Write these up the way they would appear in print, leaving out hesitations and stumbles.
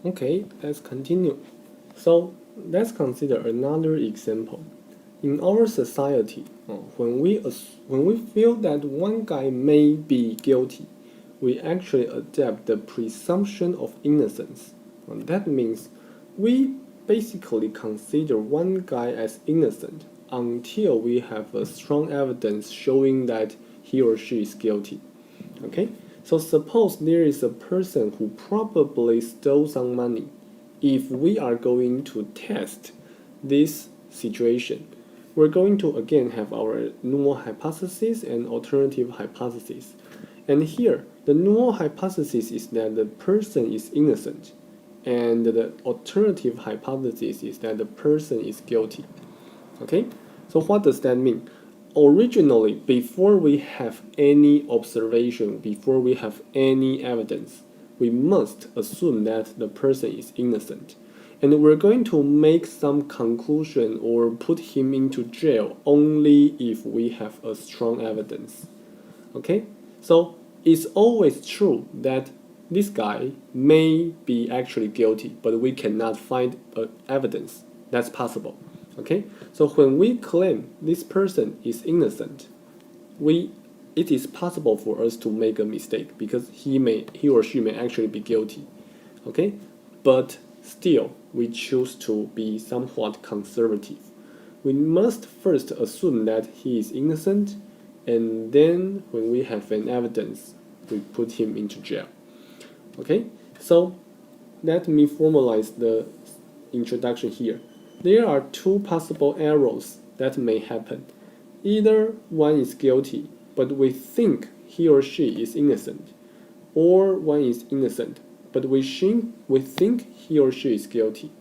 Okay, let's continue. So let's consider another example. In our society, when we feel that one guy may be guilty, we actually adapt the presumption of innocence. That means we basically consider one guy as innocent until we have a strong evidence showing that he or she is guilty. Okay? So suppose there is a person who probably stole some money. If we are going to test this situation, we're going to again have our null hypothesis and alternative hypothesis. And here, the null hypothesis is that the person is innocent, and the alternative hypothesis is that the person is guilty. Okay? So what does that mean? Originally, before we have any observation, before we have any evidence, we must assume that the person is innocent. And we're going to make some conclusion or put him into jail only if we have a strong evidence. Okay? So it's always true that this guy may be actually guilty, but we cannot find evidence. That's possible. Okay? So when we claim this person is innocent, it is possible for us to make a mistake because he or she may actually be guilty. Okay? But still, we choose to be somewhat conservative. We must first assume that he is innocent, and then when we have an evidence, we put him into jail. Okay? So let me formalize the introduction here. There are two possible errors that may happen. Either one is guilty, but we think he or she is innocent, or one is innocent, but we think he or she is guilty.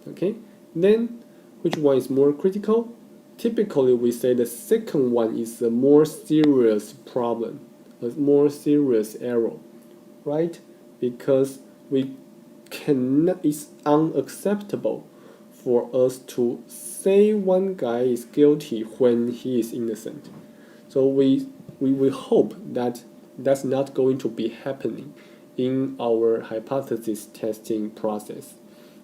Okay? Then, which one is more critical? Typically, we say the second one is a more serious problem, a more serious error, right? Because it's unacceptable for us to say one guy is guilty when he is innocent. So we hope that that's not going to be happening in our hypothesis testing process.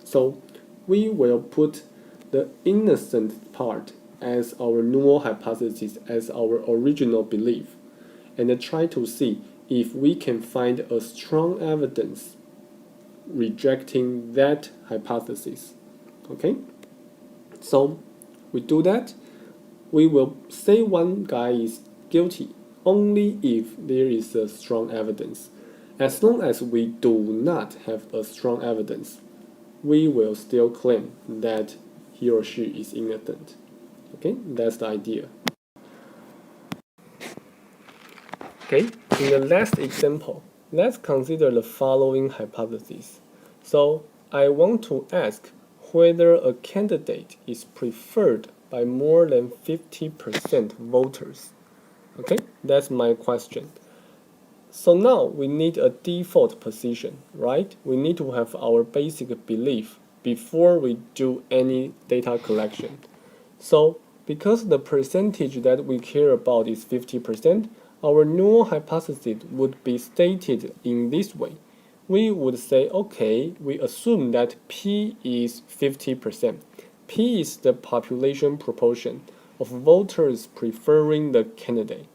So we will put the innocent part as our null hypothesis, as our original belief, and try to see if we can find a strong evidence rejecting that hypothesis. Okay? So we do that. We will say one guy is guilty only if there is a strong evidence. As long as we do not have a strong evidence, we will still claim that he or she is innocent. Okay? That's the idea. Okay, in the last example, let's consider the following hypothesis. So I want to ask whether a candidate is preferred by more than 50% voters. Okay, that's my question. So now we need a default position, right? We need to have our basic belief before we do any data collection. So because the percentage that we care about is 50%, our null hypothesis would be stated in this way. We would say, okay, we assume that P is 50%. P is the population proportion of voters preferring the candidate.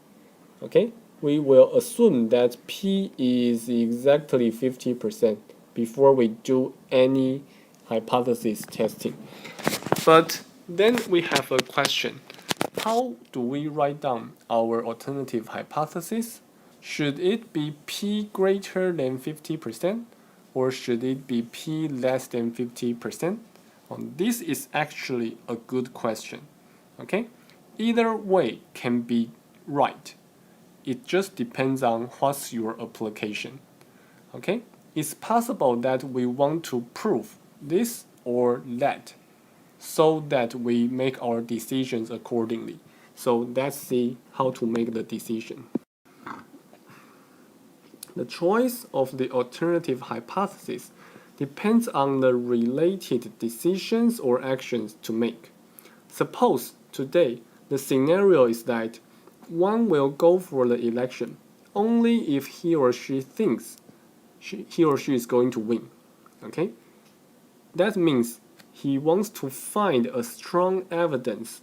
Okay? We will assume that P is exactly 50% before we do any hypothesis testing. But then we have a question. How do we write down our alternative hypothesis? Should it be P greater than 50% or should it be P less than 50%? This is actually a good question. Okay? Either way can be right. It just depends on what's your application. Okay? It's possible that we want to prove this or that, so that we make our decisions accordingly. So let's see how to make the decision. The choice of the alternative hypothesis depends on the related decisions or actions to make. Suppose today the scenario is that one will go for the election only if he or she thinks he or she is going to win. Okay? that means he wants to find a strong evidence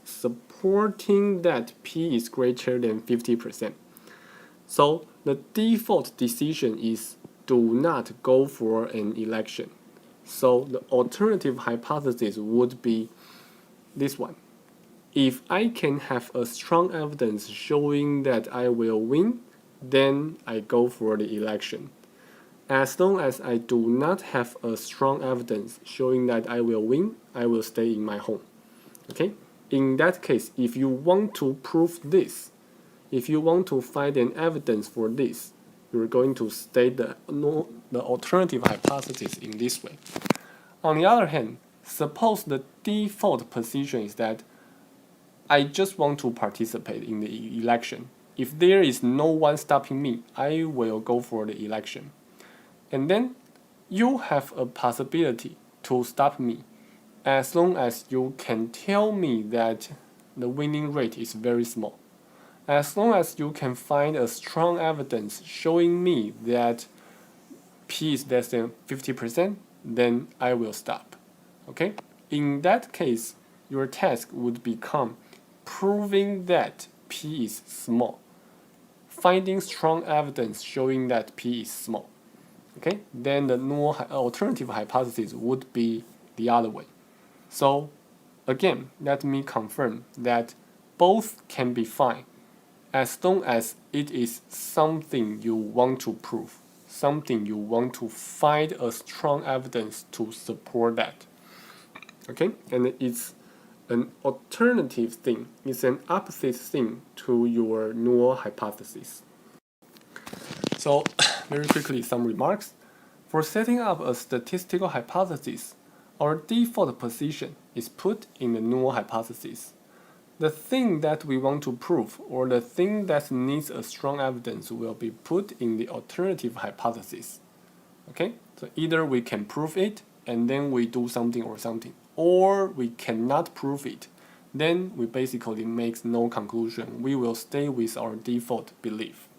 supporting that P is greater than 50%. So the default decision is do not go for an election. So the alternative hypothesis would be this one. If I can have a strong evidence showing that I will win, then I go for the election. As long as I do not have a strong evidence showing that I will win, I will stay in my home. Okay? In that case, if you want to prove this, if you want to find an evidence for this, you're going to state the alternative hypothesis in this way. On the other hand, suppose the default position is that I just want to participate in the election. If there is no one stopping me, I will go for the election. And then you have a possibility to stop me as long as you can tell me that the winning rate is very small. As long as you can find a strong evidence showing me that P is less than 50%, then I will stop. Okay? In that case, your task would become proving that P is small, finding strong evidence showing that P is small. Okay? Then the null alternative hypothesis would be the other way. So again, let me confirm that both can be fine as long as it is something you want to prove, something you want to find a strong evidence to support that. Okay? And it's an alternative thing, it's an opposite thing to your null hypothesis. So, very quickly, some remarks. For setting up a statistical hypothesis, our default position is put in the null hypothesis. The thing that we want to prove, or the thing that needs a strong evidence, will be put in the alternative hypothesis. Okay? So either we can prove it, and then we do something, or we cannot prove it. Then we basically make no conclusion. We will stay with our default belief.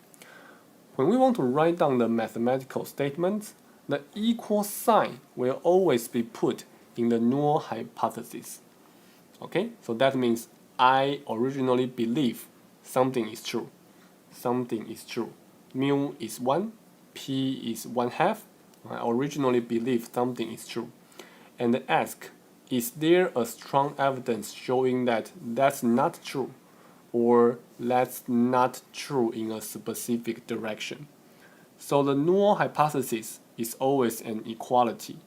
When we want to write down the mathematical statements, the equal sign will always be put in the null hypothesis. Okay? So that means I originally believe something is true. Something is true. Mu is 1, P is 1/2. I originally believe something is true. And ask, is there a strong evidence showing that that's not true, or that's not true in a specific direction? So the null hypothesis is always an equality.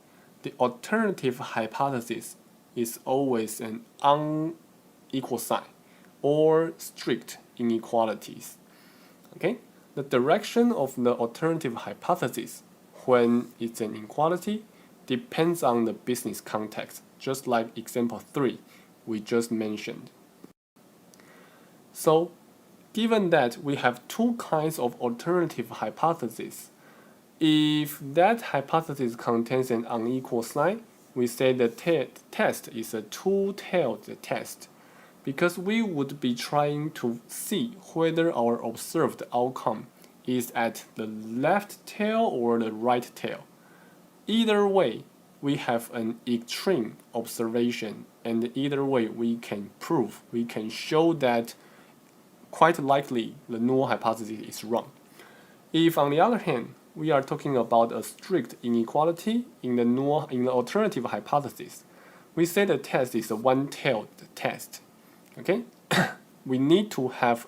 The alternative hypothesis is always an unequal sign or strict inequalities. Okay? The direction of the alternative hypothesis when it's an inequality depends on the business context, just like example 3 we just mentioned. So, given that we have two kinds of alternative hypotheses, if that hypothesis contains an unequal sign, we say the test is a two-tailed test, because we would be trying to see whether our observed outcome is at the left tail or the right tail. Either way, we have an extreme observation, and either way we can prove, we can show that quite likely the null hypothesis is wrong. If on the other hand, we are talking about a strict inequality in the alternative hypothesis, we say the test is a one-tailed test. Okay? We need to have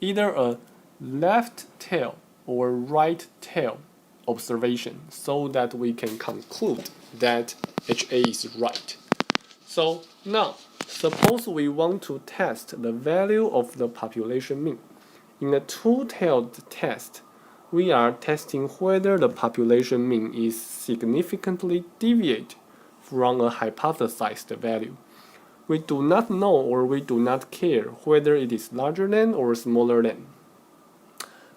either a left tail or right tail observation so that we can conclude that HA is right. So now, suppose we want to test the value of the population mean. In a two-tailed test, we are testing whether the population mean is significantly deviate from a hypothesized value. We do not know, or we do not care whether it is larger than or smaller than.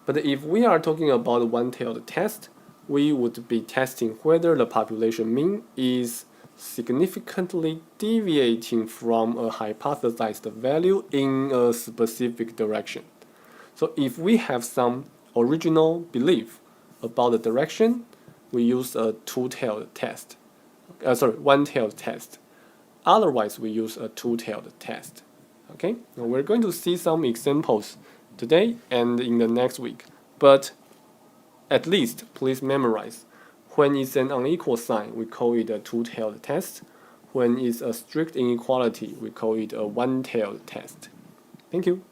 But if we are talking about a one-tailed test, we would be testing whether the population mean is significantly deviating from a hypothesized value in a specific direction. So if we have some original belief about the direction, we use a two-tailed test. One-tailed test. Otherwise, we use a two-tailed test. Okay, now we're going to see some examples today and in the next week. But at least, please memorize. When it's an unequal sign, we call it a two-tailed test. When it's a strict inequality, we call it a one-tailed test. Thank you.